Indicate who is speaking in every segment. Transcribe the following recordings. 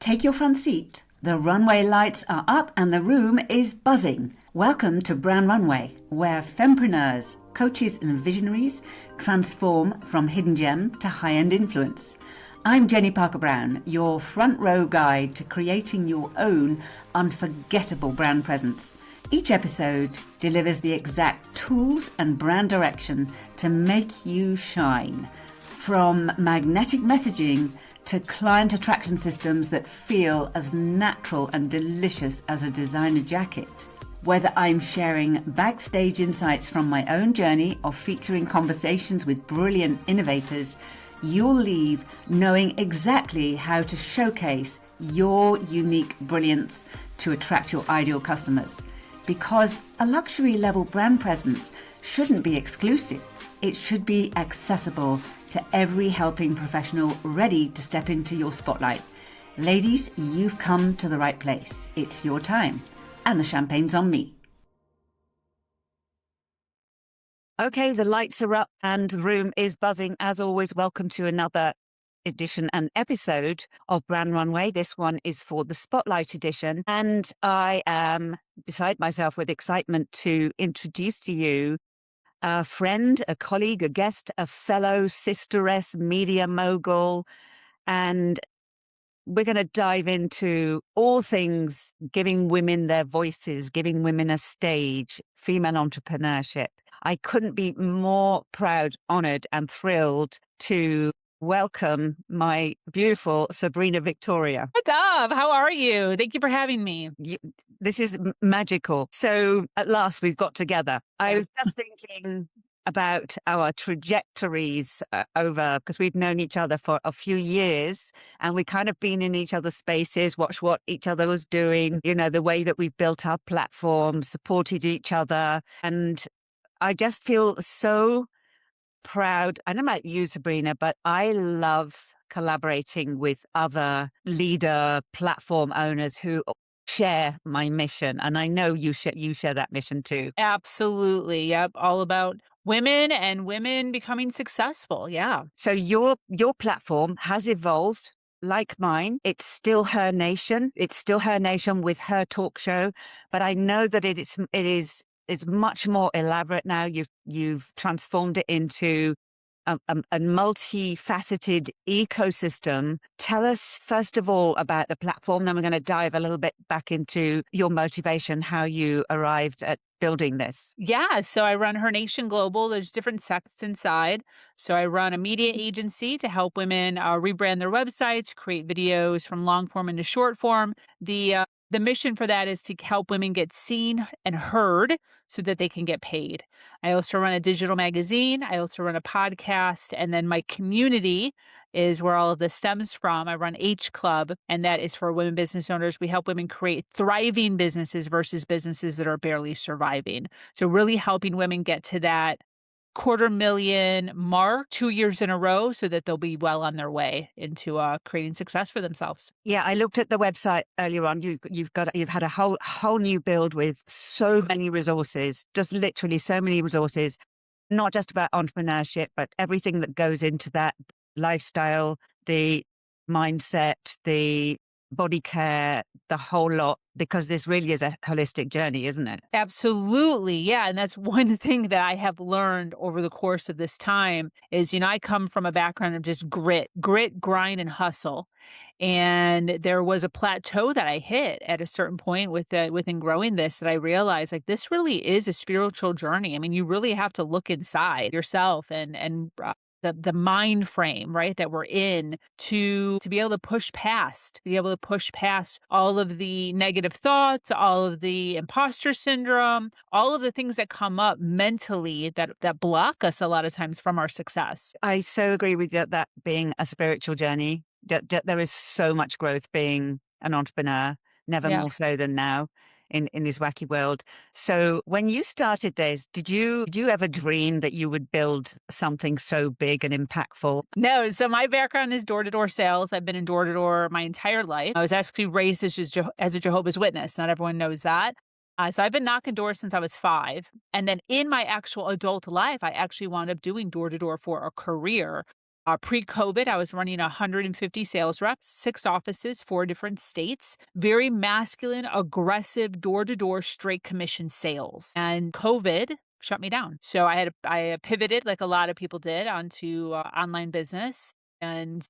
Speaker 1: Take your front seat. The runway lights are up and the room is buzzing. Welcome to Brand Runway, where fempreneurs, coaches and visionaries transform from hidden gem to high-end influence. I'm Jenny Parker Brown, your front row guide to creating your own unforgettable brand presence. Each episode delivers the exact tools and brand direction to make you shine. From magnetic messaging to client attraction systems that feel as natural and delicious as a designer jacket. Whether I'm sharing backstage insights from my own journey or featuring conversations with brilliant innovators, you'll leave knowing exactly how to showcase your unique brilliance to attract your ideal customers. Because a luxury level brand presence shouldn't be exclusive. It should be accessible to every helping professional ready to step into your spotlight. Ladies, you've come to the right place. It's your time. And the champagne's on me. Okay, the lights are up and the room is buzzing. As always, welcome to another edition and episode of Brand Runway. This one is for the Spotlight edition. And I am beside myself with excitement to introduce to you a friend, a colleague, a guest, a fellow sisteress, media mogul, and we're going to dive into all things giving women their voices, giving women a stage, female entrepreneurship. I couldn't be more proud, honored, and thrilled to welcome my beautiful Sabrina Victoria.
Speaker 2: What's up? How are you? Thank you for having me.
Speaker 1: This is magical. So at last we've got together. I was just thinking about our trajectories over, because we've known each other for a few years and we kind of been in each other's spaces, watched what each other was doing, you know, the way that we've built our platform, supported each other. And I just feel so proud. I don't know about you, Sabrina, but I love collaborating with other leader platform owners who share my mission. And I know you share that mission too.
Speaker 2: Absolutely. Yep. All about women and women becoming successful. Yeah.
Speaker 1: So your platform has evolved like mine. It's still her nation. It's still her nation with her talk show. But I know that it's much more elaborate now. You've transformed it into a multifaceted ecosystem. Tell us, first of all, about the platform. Then we're going to dive a little bit back into your motivation, how you arrived at building this.
Speaker 2: Yeah. So I run Her Nation Global. There's different sects inside. So I run a media agency to help women rebrand their websites, create videos from long form into short form. The mission for that is to help women get seen and heard so that they can get paid. I also run a digital magazine. I also run a podcast. And then my community is where all of this stems from. I run H Club, and that is for women business owners. We help women create thriving businesses versus businesses that are barely surviving. So really helping women get to that $250,000 mark 2 years in a row so that they'll be well on their way into creating success for themselves.
Speaker 1: Yeah, I looked at the website earlier on. You've had a whole new build with so many resources, just literally so many resources, not just about entrepreneurship, but everything that goes into that lifestyle, the mindset, the body care, the whole lot, because this really is a holistic journey, isn't it?
Speaker 2: Absolutely. Yeah. And that's one thing that I have learned over the course of this time is, I come from a background of just grit, grind, and hustle. And there was a plateau that I hit at a certain point within growing this, that I realized like this really is a spiritual journey. I mean, you really have to look inside yourself and the mind frame, right, that we're in to be able to push past, all of the negative thoughts, all of the imposter syndrome, all of the things that come up mentally that block us a lot of times from our success.
Speaker 1: I so agree with you, that being a spiritual journey. There is so much growth being an entrepreneur, never more so than now in this wacky world. So when you started this, did you ever dream that you would build something so big and impactful?
Speaker 2: No. So my background is door-to-door sales. I've been in door-to-door my entire life. I was actually raised as a Jehovah's Witness. Not everyone knows that. So I've been knocking doors since I was 5. And then in my actual adult life, I actually wound up doing door-to-door for a career. Pre-COVID, I was running 150 sales reps, 6 offices, 4 different states, very masculine, aggressive, door-to-door, straight commission sales. And COVID shut me down. So I pivoted like a lot of people did onto online business. And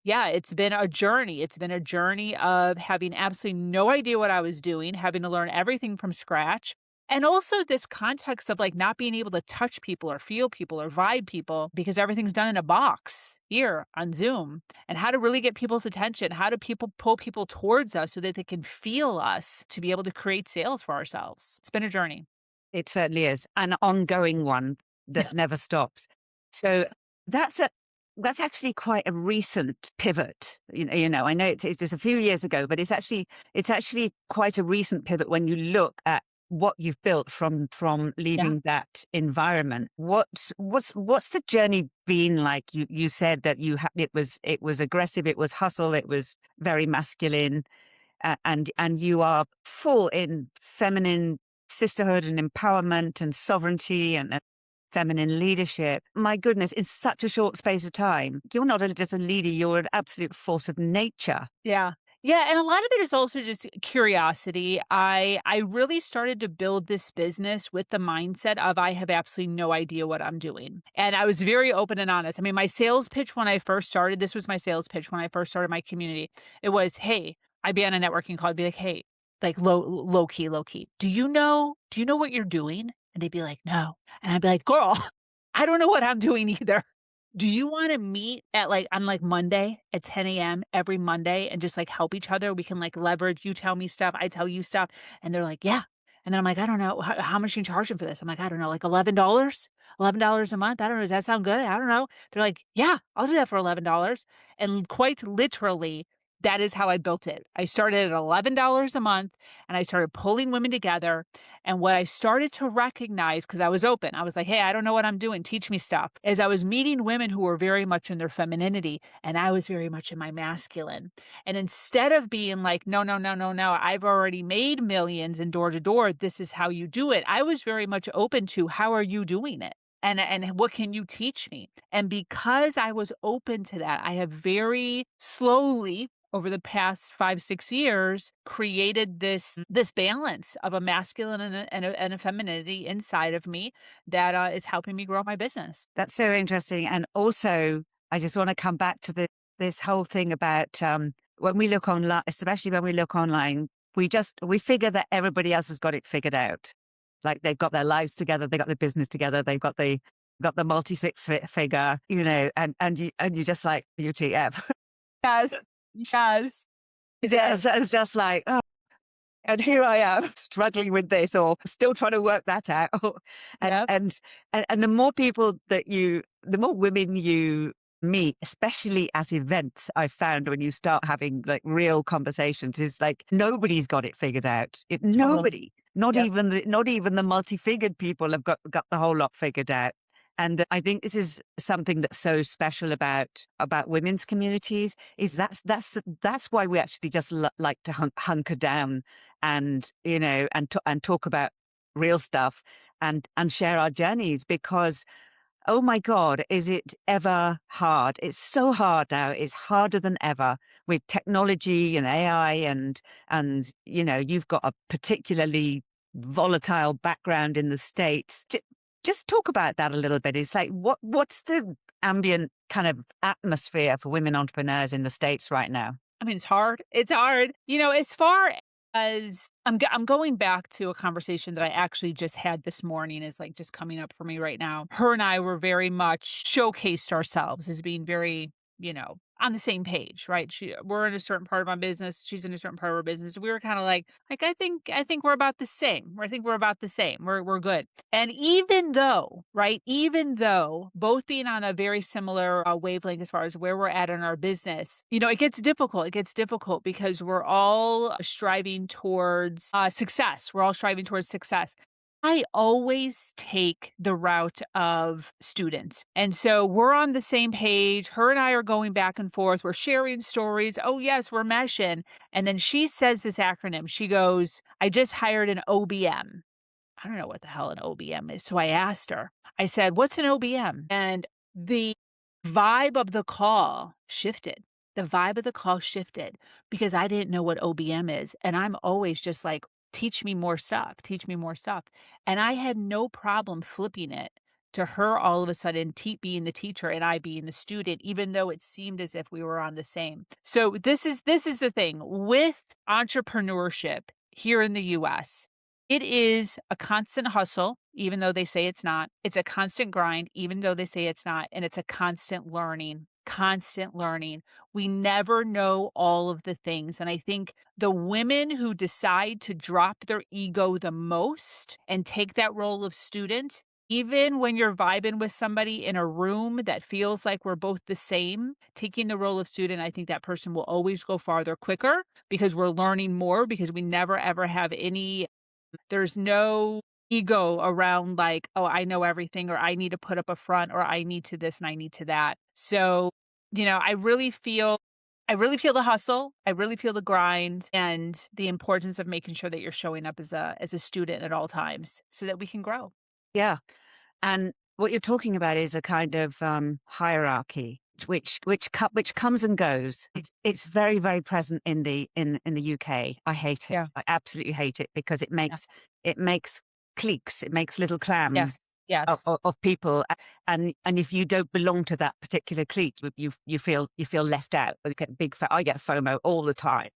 Speaker 2: yeah, it's been a journey. It's been a journey of having absolutely no idea what I was doing, having to learn everything from scratch. And also this context of like not being able to touch people or feel people or vibe people because everything's done in a box here on Zoom. And how to really get people's attention. How do people pull people towards us so that they can feel us to be able to create sales for ourselves? It's been a journey.
Speaker 1: It certainly is an ongoing one
Speaker 2: Yeah.
Speaker 1: that never stops. So that's a that's actually quite a recent pivot. I know it's just a few years ago, but it's actually quite a recent pivot when you look at what you've built from
Speaker 2: Yeah.
Speaker 1: leaving that environment. What's the journey been like? You said that it was aggressive, it was hustle, it was very masculine, and you are full in feminine sisterhood and empowerment and sovereignty and feminine leadership. My goodness, in such a short space of time, you're not just a leader, you're an absolute force of nature.
Speaker 2: Yeah. Yeah, and a lot of it is also just curiosity. I really started to build this business with the mindset of I have absolutely no idea what I'm doing. And I was very open and honest. I mean, my sales pitch when I first started, this was my sales pitch when I first started my community. It was, "Hey," I'd be on a networking call, I'd be like, "Hey," like low key. Do you know what you're doing?" And they'd be like, "No." And I'd be like, "Girl, I don't know what I'm doing either. Do you wanna meet at, like on, like, Monday at 10 AM every Monday and just, like, help each other? We can, like, leverage, you tell me stuff, I tell you stuff." And they're like, "Yeah." And then I'm like, "I don't know. How much are you charging for this?" I'm like, "I don't know, like $11? $11 a month? I don't know. Does that sound good? I don't know." They're like, "Yeah, I'll do that for $11." And quite literally, that is how I built it. I started at $11 a month, and I started pulling women together, and what I started to recognize, because I was open, I was like, "Hey, I don't know what I'm doing. Teach me stuff." As I was meeting women who were very much in their femininity, and I was very much in my masculine. And instead of being like, "No, no, no, no, no, I've already made millions in door to door. This is how you do it." I was very much open to how are you doing it? And what can you teach me? And because I was open to that, I have very slowly over the past 5, 6 years, created this balance of a masculine and a femininity inside of me that is helping me grow my business.
Speaker 1: That's so interesting. And also, I just want to come back to this whole thing about when we look online, especially when we look online, we figure that everybody else has got it figured out. Like they've got their lives together, they've got their business together, they've got the multi six figure, and you just like UTF.
Speaker 2: Yes, yes,
Speaker 1: It's just like, oh, and here I am struggling with this or still trying to work that out. and,
Speaker 2: yep,
Speaker 1: and, and the more people the more women you meet, especially at events, I've found when you start having like real conversations, is like nobody's got it figured out.
Speaker 2: totally.
Speaker 1: Nobody,
Speaker 2: Yep.
Speaker 1: not even the multi-figured people have got the whole lot figured out. And I think this is something that's so special about women's communities is that's why we actually just like to hunker down and and talk about real stuff and share our journeys because oh my God, is it ever hard? It's so hard now. It's harder than ever with technology and AI and you've got a particularly volatile background in the States. Just talk about that a little bit. It's like what's the ambient kind of atmosphere for women entrepreneurs in the States right now?
Speaker 2: I mean, it's hard. It's hard. As far as I'm going back to a conversation that I actually just had this morning is like just coming up for me right now. Her and I were very much showcased ourselves as being very, on the same page, right? We're in a certain part of my business. She's in a certain part of her business. We were kind of like I think we're about the same. I think we're about the same. We're good. And even though, right, even though both being on a very similar wavelength as far as where we're at in our business, it gets difficult. It gets difficult because we're all striving towards success. We're all striving towards success. I always take the route of student. And so we're on the same page. Her and I are going back and forth. We're sharing stories. Oh, yes, we're meshing. And then she says this acronym. She goes, "I just hired an OBM." I don't know what the hell an OBM is. So I asked her, I said, "What's an OBM?" And the vibe of the call shifted. The vibe of the call shifted because I didn't know what OBM is. And I'm always just like, teach me more stuff, teach me more stuff. And I had no problem flipping it to her all of a sudden being the teacher and I being the student, even though it seemed as if we were on the same. So this is the thing with entrepreneurship here in the US. It is a constant hustle, even though they say it's not. It's a constant grind, even though they say it's not. And it's a constant learning, constant learning. We never know all of the things. And I think the women who decide to drop their ego the most and take that role of student, even when you're vibing with somebody in a room that feels like we're both the same, taking the role of student, I think that person will always go farther quicker because we're learning more because we never ever have there's no ego around like, "Oh, I know everything," or "I need to put up a front," or "I need to this and I need to that." So, I really feel the hustle. I really feel the grind and the importance of making sure that you're showing up as a student at all times so that we can grow.
Speaker 1: Yeah. And what you're talking about is a kind of hierarchy, which comes and goes. It's very very present in the UK. I hate it.
Speaker 2: Yeah.
Speaker 1: I absolutely hate it because
Speaker 2: Yeah.
Speaker 1: it makes cliques. It makes little clans
Speaker 2: Yes. Yes.
Speaker 1: of people, and if you don't belong to that particular clique, you feel left out. I get FOMO all the time.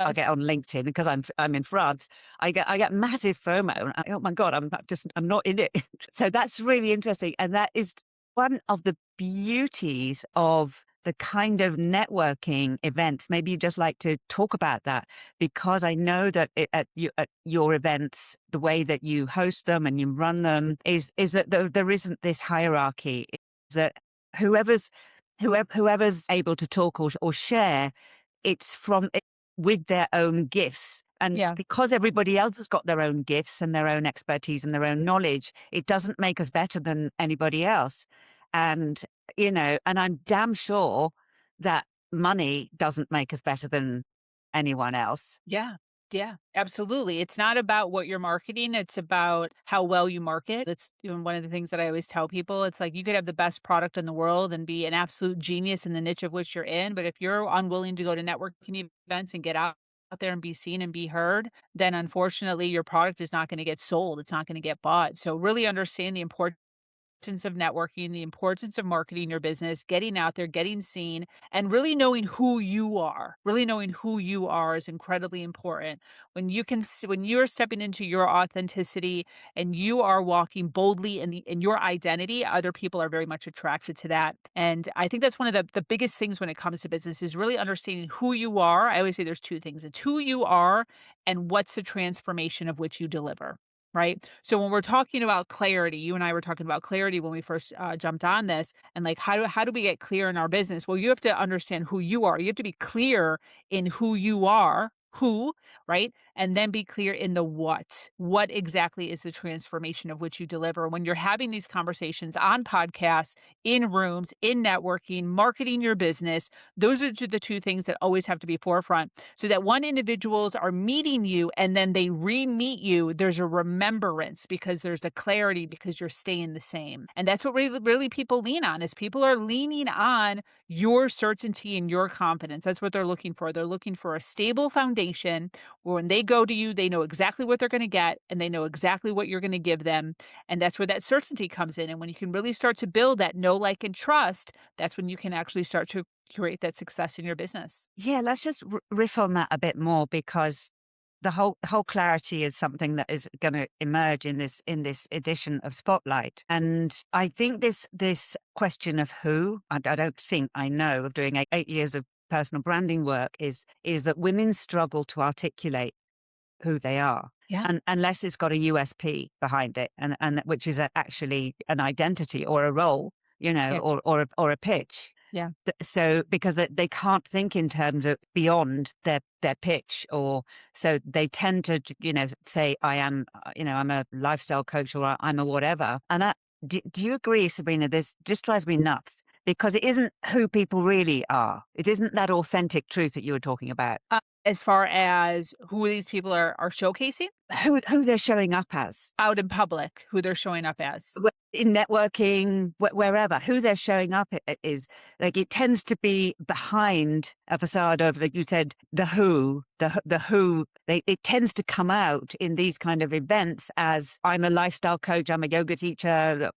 Speaker 1: I get on LinkedIn because I'm in France. I get massive FOMO. And oh my God, I'm not in it. So that's really interesting, and that is one of the beauties of the kind of networking events. Maybe you just like to talk about that because I know that at your events, the way that you host them and you run them is that there isn't this hierarchy. Is that whoever's whoever's able to talk or share, it's with their own gifts. And
Speaker 2: Yeah.
Speaker 1: because everybody else has got their own gifts and their own expertise and their own knowledge, it doesn't make us better than anybody else. And, and I'm damn sure that money doesn't make us better than anyone else.
Speaker 2: Yeah. Yeah, absolutely. It's not about what you're marketing, it's about how well you market. That's one of the things that I always tell people. It's like you could have the best product in the world and be an absolute genius in the niche of which you're in, but if you're unwilling to go to networking events and get out there and be seen and be heard, then unfortunately your product is not going to get sold. It's not going to get bought. So really understand the importance of networking, the importance of marketing your business, getting out there, getting seen, and really knowing who you are. Really knowing who you are is incredibly important. When you're stepping into your authenticity and you are walking boldly in your identity, other people are very much attracted to that. And I think that's one of the biggest things when it comes to business is really understanding who you are. I always say there's two things. It's who you are and what's the transformation of which you deliver. Right. So when we're talking about clarity, you and I were talking about clarity when we first jumped on this, and like how do we get clear in our business? Well, you have to understand who you are. You have to be clear in who you are, right, and then be clear in the what. What exactly is the transformation of which you deliver? When you're having these conversations on podcasts, in rooms, in networking, marketing your business, those are the two things that always have to be forefront so that when individuals are meeting you and then they re-meet you, there's a remembrance because there's a clarity because you're staying the same. And that's what really people lean on is people are leaning on your certainty and your confidence. That's what they're looking for. They're looking for a stable foundation where when they go to you, they know exactly what they're going to get and they know exactly what you're going to give them. And that's where that certainty comes in. And when you can really start to build that know, like, and trust, that's when you can actually start to create that success in your business.
Speaker 1: Yeah, let's just riff on that a bit more because the whole clarity is something that is going to emerge in this edition of Spotlight. And I think this question of who, I don't think I know of doing 8 years of personal branding work is that women struggle to articulate who they are.
Speaker 2: Yeah.
Speaker 1: And unless it's got a USP behind it, and which is actually an identity or a role,
Speaker 2: Yeah.
Speaker 1: or a pitch.
Speaker 2: Yeah.
Speaker 1: So because they can't think in terms of beyond their pitch, or so they tend to say I'm a lifestyle coach or I'm a whatever. And that do you agree, Sabrina? This just drives me nuts because it isn't who people really are. It isn't that authentic truth that you were talking about.
Speaker 2: As far as who these people are showcasing
Speaker 1: Who they're showing up as.
Speaker 2: out in public, who they're showing up as.
Speaker 1: in networking, wherever, who they're showing up is like, it tends to be behind a facade of, like you said, the who, it tends to come out in these kind of events as, I'm a lifestyle coach, I'm a yoga teacher,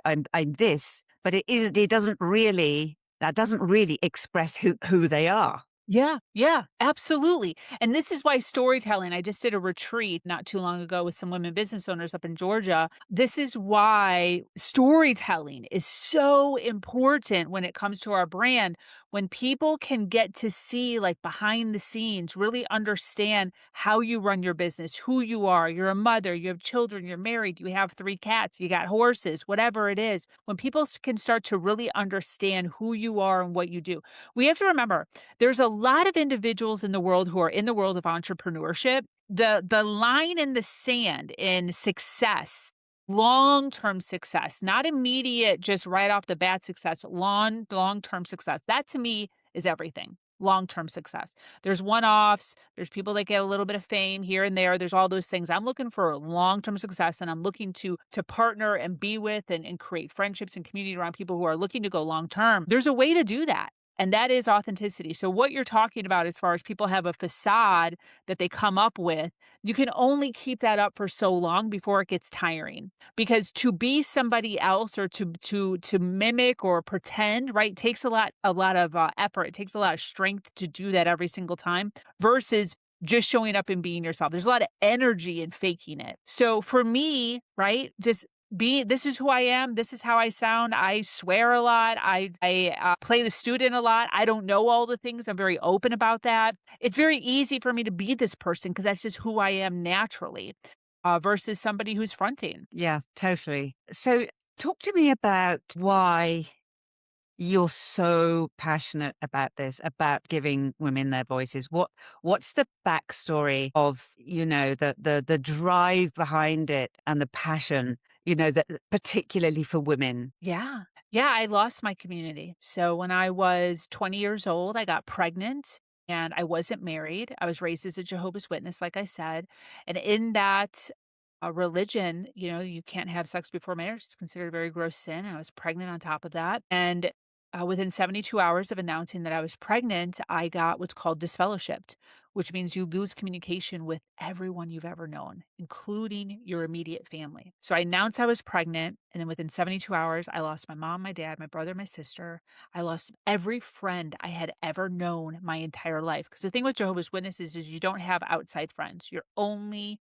Speaker 1: I'm this, but that doesn't really express who they are.
Speaker 2: Yeah, yeah, absolutely. And this is why storytelling, I just did a retreat not too long ago with some women business owners up in Georgia. This is why storytelling is so important when it comes to our brand. When people can get to see, like, behind the scenes, really understand how you run your business, who you are, you're a mother, you have children, you're married, you have 3 cats, you got horses, whatever it is. When people can start to really understand who you are and what you do, we have to remember there's a lot of individuals in the world who are in the world of entrepreneurship. The line in the sand in success, long-term success, not immediate, just right off the bat success, long-term success. That to me is everything. Long-term success. There's one-offs, there's people that get a little bit of fame here and there. There's all those things. I'm looking for long-term success, and I'm looking to partner and be with and create friendships and community around people who are looking to go long-term. There's a way to do that. And that is authenticity. So what you're talking about as far as people have a facade that they come up with, you can only keep that up for so long before it gets tiring. Because to be somebody else or to mimic or pretend, right, takes a lot of effort. It takes a lot of strength to do that every single time versus just showing up and being yourself. There's a lot of energy in faking it. So for me, right, just this is who I am. This is how I sound. I swear a lot. I play the student a lot. I don't know all the things. I'm very open about that. It's very easy for me to be this person because that's just who I am naturally, versus somebody who's fronting.
Speaker 1: Yeah, totally. So talk to me about why you're so passionate about this, about giving women their voices. What's the backstory of, the drive behind it and the passion, that particularly for women?
Speaker 2: Yeah. Yeah, I lost my community. So when I was 20 years old, I got pregnant and I wasn't married. I was raised as a Jehovah's Witness, like I said. And in that religion, you can't have sex before marriage. It's considered a very gross sin. I was pregnant on top of that. And within 72 hours of announcing that I was pregnant, I got what's called disfellowshipped, which means you lose communication with everyone you've ever known, including your immediate family. So I announced I was pregnant, and then within 72 hours, I lost my mom, my dad, my brother, my sister. I lost every friend I had ever known my entire life. Because the thing with Jehovah's Witnesses is you don't have outside friends. Your only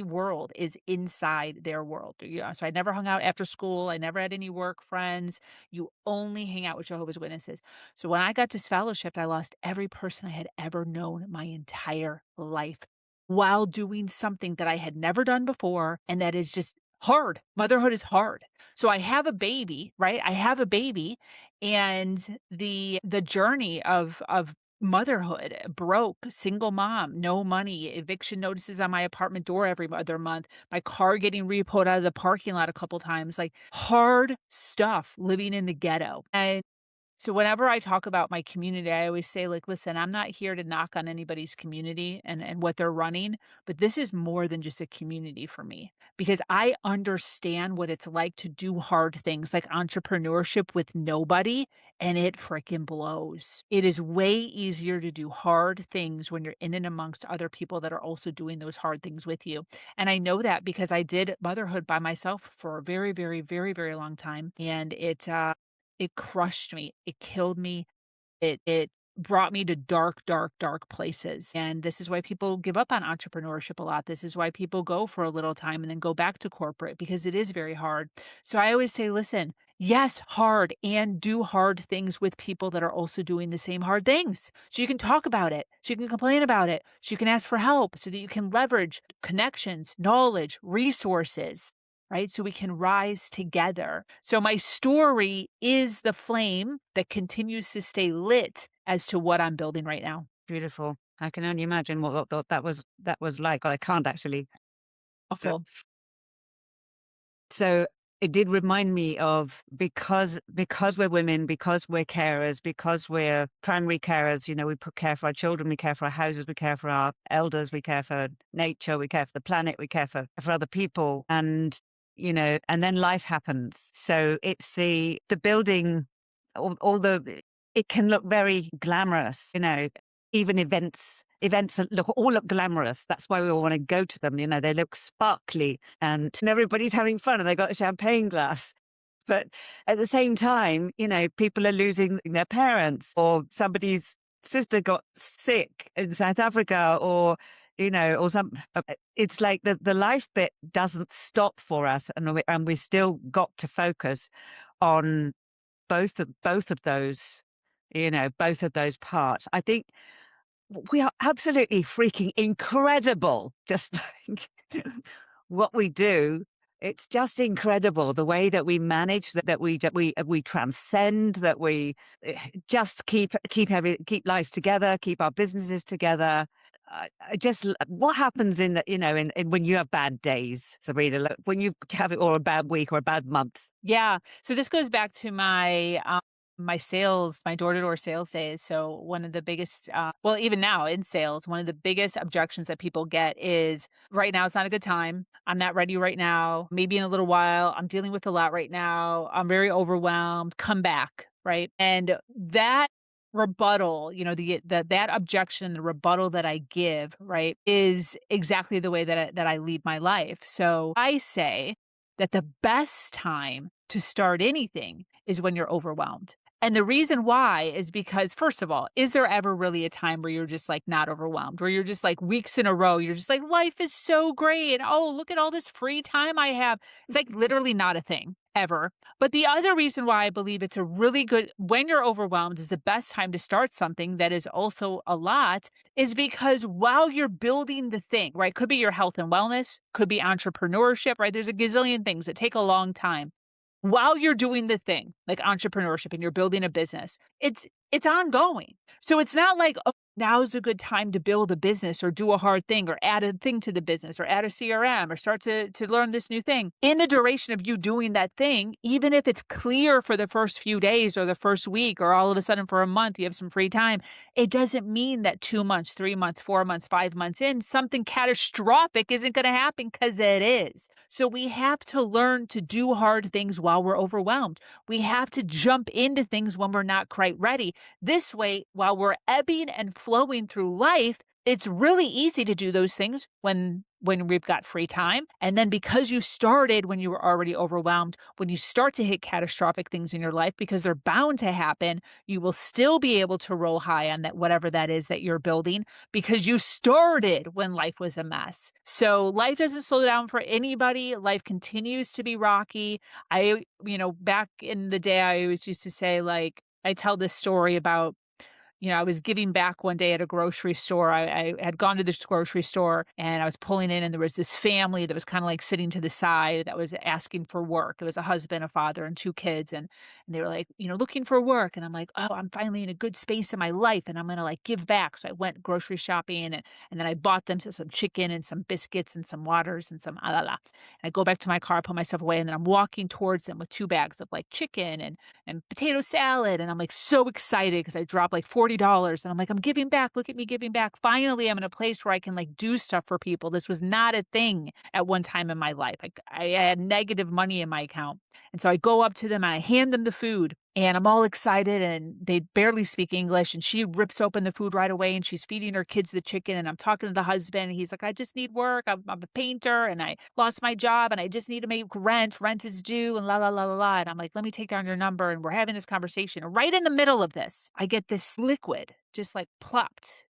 Speaker 2: world is inside their world. So I never hung out after school. I never had any work friends. You only hang out with Jehovah's Witnesses. So when I got disfellowshipped, I lost every person I had ever known my entire life while doing something that I had never done before, and that is just hard. Motherhood is hard. So I have a baby, right? I have a baby, and the journey of motherhood, broke, single mom, no money, eviction notices on my apartment door every other month, my car getting repoed out of the parking lot a couple times, like hard stuff living in the ghetto. And so whenever I talk about my community, I always say, like, listen, I'm not here to knock on anybody's community and what they're running, but this is more than just a community for me because I understand what it's like to do hard things like entrepreneurship with nobody, and it freaking blows. It is way easier to do hard things when you're in and amongst other people that are also doing those hard things with you. And I know that because I did motherhood by myself for a very, very, very, very long time. And it crushed me. It killed me. It brought me to dark, dark, dark places. And this is why people give up on entrepreneurship a lot. This is why people go for a little time and then go back to corporate because it is very hard. So I always say, listen, yes, hard, and do hard things with people that are also doing the same hard things. So you can talk about it, so you can complain about it, so you can ask for help, so that you can leverage connections, knowledge, resources, right? So we can rise together. So my story is the flame that continues to stay lit as to what I'm building right now.
Speaker 1: Beautiful. I can only imagine what that was like. Well, I can't actually.
Speaker 2: Awful.
Speaker 1: So it did remind me of, because we're women, because we're carers, because we're primary carers, we care for our children, we care for our houses, we care for our elders, we care for nature, we care for the planet, we care for other people. And and then life happens. So it's the building, all the, it can look very glamorous, even events all look glamorous. That's why we all want to go to them. They look sparkly and everybody's having fun and they got a champagne glass. But at the same time, people are losing their parents, or somebody's sister got sick in South Africa, or or some. It's like the life bit doesn't stop for us, and we still got to focus on both of those, both of those parts. I think we are absolutely freaking incredible. Just like what we do. It's just incredible the way that we manage, that we transcend, that we just keep life together, keep our businesses together. Just what happens in when you have bad days, Sabrina, like when you have it, or a bad week or a bad month.
Speaker 2: Yeah. So this goes back to my sales, my door-to-door sales days. So one of the biggest, well, even now in sales, one of the biggest objections that people get is, right now it's not a good time. I'm not ready right now. Maybe in a little while. I'm dealing with a lot right now. I'm very overwhelmed. Come back, right? And that rebuttal, that objection, the rebuttal that I give, right, is exactly the way that I lead my life. So I say that the best time to start anything is when you're overwhelmed. And the reason why is because, first of all, is there ever really a time where you're just like not overwhelmed, where you're just like weeks in a row, you're just like, life is so great. Oh, look at all this free time I have. It's like literally not a thing ever. But the other reason why I believe it's a really good, when you're overwhelmed, is the best time to start something that is also a lot, is because while you're building the thing, right? Could be your health and wellness, could be entrepreneurship, right? There's a gazillion things that take a long time. While you're doing the thing, like entrepreneurship, and you're building a business, it's ongoing. So it's not like, oh, now's a good time to build a business or do a hard thing or add a thing to the business or add a CRM or start to learn this new thing. In the duration of you doing that thing, even if it's clear for the first few days or the first week, or all of a sudden for a month you have some free time, it doesn't mean that 2 months, 3 months, 4 months, 5 months in, something catastrophic isn't going to happen, because it is. So we have to learn to do hard things while we're overwhelmed. We have to jump into things when we're not quite ready. This way, while we're ebbing and flowing through life, it's really easy to do those things when we've got free time. And then because you started when you were already overwhelmed, when you start to hit catastrophic things in your life, because they're bound to happen, you will still be able to roll high on that, whatever that is that you're building, because you started when life was a mess. So life doesn't slow down for anybody. Life continues to be rocky. Back in the day, I always used to say, like, I tell this story about, I was giving back one day at a grocery store. I had gone to this grocery store and I was pulling in, and there was this family that was kind of like sitting to the side that was asking for work. It was a husband, a father, and 2 kids. And they were like, looking for work. And I'm like, oh, I'm finally in a good space in my life and I'm going to like give back. So I went grocery shopping and then I bought them some chicken and some biscuits and some waters and some And I go back to my car, put myself away, and then I'm walking towards them with 2 bags of like chicken and potato salad. And I'm like so excited because I dropped like $40. And I'm like, I'm giving back. Look at me giving back. Finally, I'm in a place where I can like do stuff for people. This was not a thing at one time in my life. I had negative money in my account. And so I go up to them and I hand them the food. And I'm all excited and they barely speak English. And she rips open the food right away and she's feeding her kids the chicken. And I'm talking to the husband and he's like, I just need work. I'm a painter and I lost my job and I just need to make rent. Rent is due and la, la, la, la, la. And I'm like, let me take down your number. And we're having this conversation. And right in the middle of this, I get this liquid just like plopped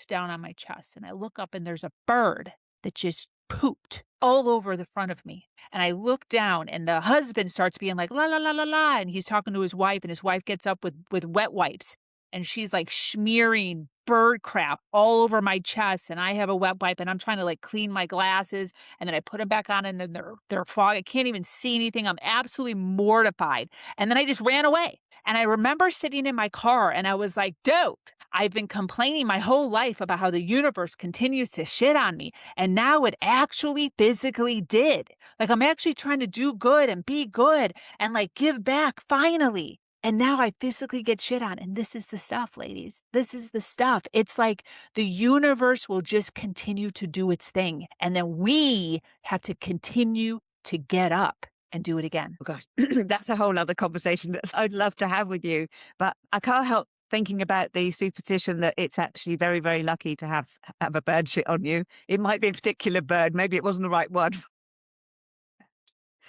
Speaker 2: down on my chest. And I look up and there's a bird that just pooped all over the front of me. And I look down and the husband starts being like, la, la, la, la, la. And he's talking to his wife and his wife gets up with wet wipes and she's like smearing bird crap all over my chest. And I have a wet wipe and I'm trying to like clean my glasses and then I put them back on and then they're fog. I can't even see anything. I'm absolutely mortified. And then I just ran away. And I remember sitting in my car and I was like, dude, I've been complaining my whole life about how the universe continues to shit on me. And now it actually physically did. Like I'm actually trying to do good and be good and like give back finally. And now I physically get shit on. And this is the stuff, ladies. This is the stuff. It's like the universe will just continue to do its thing. And then we have to continue to get up and do it again.
Speaker 3: Oh gosh, that's a whole other conversation that I'd love to have with you. But I can't help thinking about the superstition that it's actually very, very lucky to have a bird shit on you. It might be a particular bird. Maybe it wasn't the right one.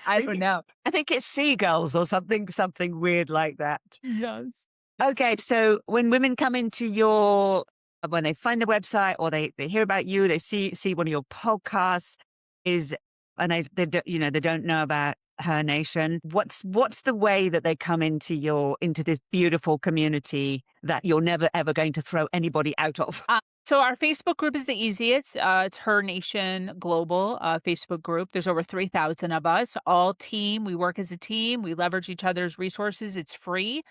Speaker 2: I don't know.
Speaker 3: I think it's seagulls or something weird like that.
Speaker 2: Yes.
Speaker 3: Okay, so when women come into when they find the website or they hear about you, they see one of your podcasts, and they don't know about Her Nation. What's the way that they come into this beautiful community that you're never ever going to throw anybody out of?
Speaker 2: So our Facebook group is the easiest. It's Her Nation Global Facebook group. There's over 3,000 of us, all team. We work as a team. We leverage each other's resources. It's free.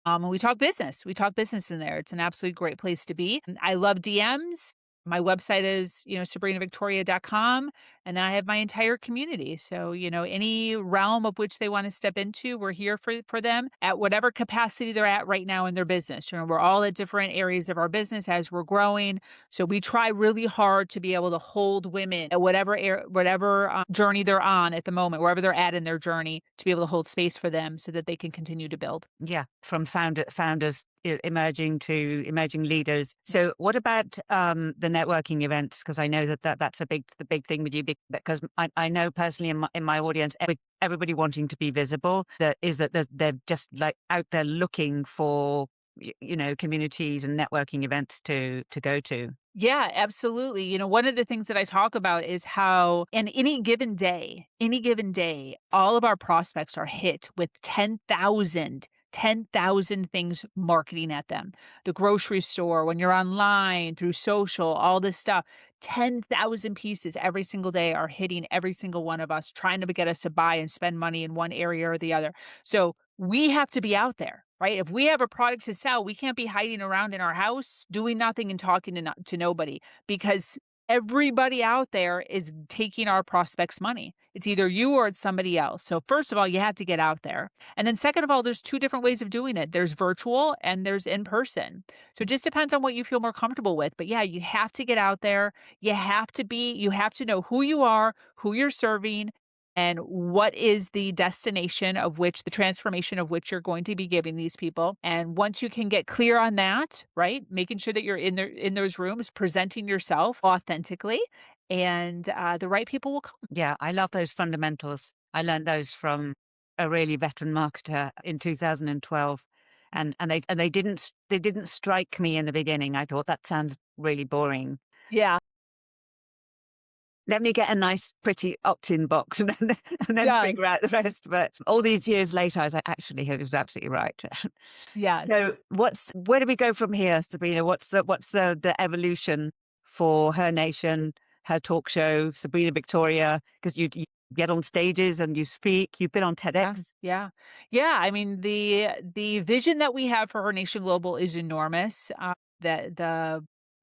Speaker 2: And we talk business. We talk business in there. It's an absolutely great place to be. And I love DMs. My website is, sabrinavictoria.com. And then I have my entire community. So, any realm of which they want to step into, we're here for them at whatever capacity they're at right now in their business. We're all at different areas of our business as we're growing. So we try really hard to be able to hold women at whatever journey they're on at the moment, wherever they're at in their journey, to be able to hold space for them so that they can continue to build.
Speaker 3: Yeah, from founders emerging to emerging leaders. So what about the networking events? Because I know that's the big thing with you, because I know personally in my audience, everybody wanting to be visible, that they're just like out there looking for communities and networking events to go to.
Speaker 2: Yeah, absolutely. One of the things that I talk about is how in any given day, all of our prospects are hit with 10,000 things marketing at them. The grocery store, when you're online, through social, all this stuff, 10,000 pieces every single day are hitting every single one of us, trying to get us to buy and spend money in one area or the other. So we have to be out there, right? If we have a product to sell, we can't be hiding around in our house, doing nothing and talking to nobody, because everybody out there is taking our prospects' money. It's either you or it's somebody else. So first of all, you have to get out there. And then second of all, there's two different ways of doing it. There's virtual and there's in person. So it just depends on what you feel more comfortable with. But yeah, you have to get out there. You have to know who you are, who you're serving, and what is the destination of which, the transformation of which you're going to be giving these people. And once you can get clear on that, right, making sure that you're in those rooms, presenting yourself authentically, and the right people will come.
Speaker 3: Yeah, I love those fundamentals. I learned those from a really veteran marketer in 2012, and they didn't strike me in the beginning. I thought that sounds really boring.
Speaker 2: Yeah.
Speaker 3: Let me get a nice, pretty opt-in box and then figure out the rest. But all these years later, I was like, actually, he was absolutely right.
Speaker 2: Yeah.
Speaker 3: So where do we go from here, Sabrina? What's the evolution for Her Nation, her talk show, Sabrina Victoria? Because you get on stages and you speak. You've been on TEDx.
Speaker 2: Yeah. I mean, the vision that we have for Her Nation Global is enormous.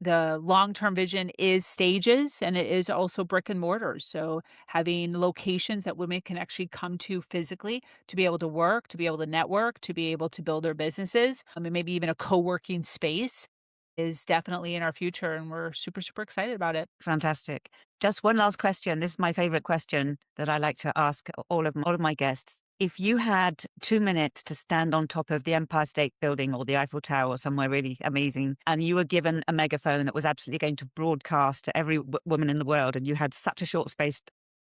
Speaker 2: The long-term vision is stages, and it is also brick and mortar. So having locations that women can actually come to physically to be able to work, to be able to network, to be able to build their businesses. And maybe even a co-working space is definitely in our future, and we're super, super excited about it.
Speaker 3: Fantastic. Just one last question. This is my favorite question that I like to ask all of my guests. If you had 2 minutes to stand on top of the Empire State Building or the Eiffel Tower or somewhere really amazing, and you were given a megaphone that was absolutely going to broadcast to every woman in the world, and you had such a short space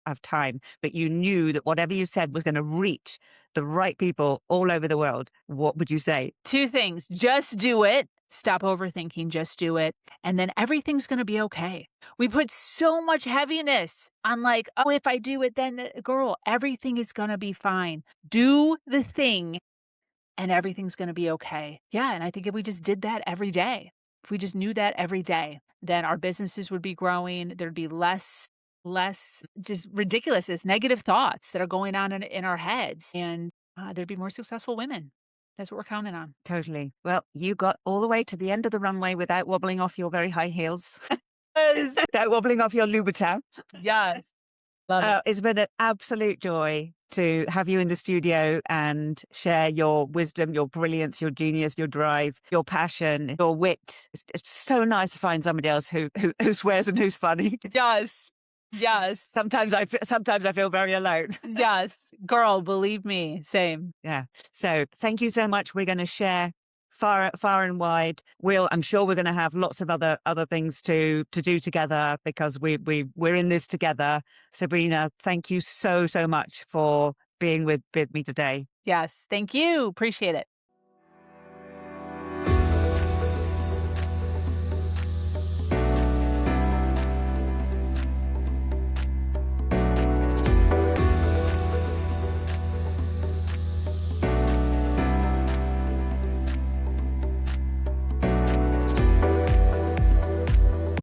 Speaker 3: of time, but you knew that whatever you said was going to reach the right people all over the world, what would you say?
Speaker 2: 2 things. Just do it. Stop overthinking, just do it. And then everything's going to be okay. We put so much heaviness on like, oh, if I do it, then girl, everything is going to be fine. Do the thing and everything's going to be okay. Yeah. And I think if we just did that every day, if we just knew that every day, then our businesses would be growing. There'd be less just ridiculousness, negative thoughts that are going on in our heads. And there'd be more successful women. That's what we're counting on.
Speaker 3: Totally. Well, you got all the way to the end of the runway without wobbling off your very high heels.
Speaker 2: Yes.
Speaker 3: Without wobbling off your Louboutin.
Speaker 2: Yes. Love it.
Speaker 3: It's been an absolute joy to have you in the studio and share your wisdom, your brilliance, your genius, your drive, your passion, your wit. It's so nice to find somebody else who swears and who's funny.
Speaker 2: Yes. Yes.
Speaker 3: Sometimes I feel very alone.
Speaker 2: Yes. Girl, believe me. Same.
Speaker 3: Yeah. So thank you so much. We're going to share far and wide. I'm sure we're going to have lots of other things to do together, because we're in this together. Sabrina, thank you so much for being with me today.
Speaker 2: Yes. Thank you. Appreciate it.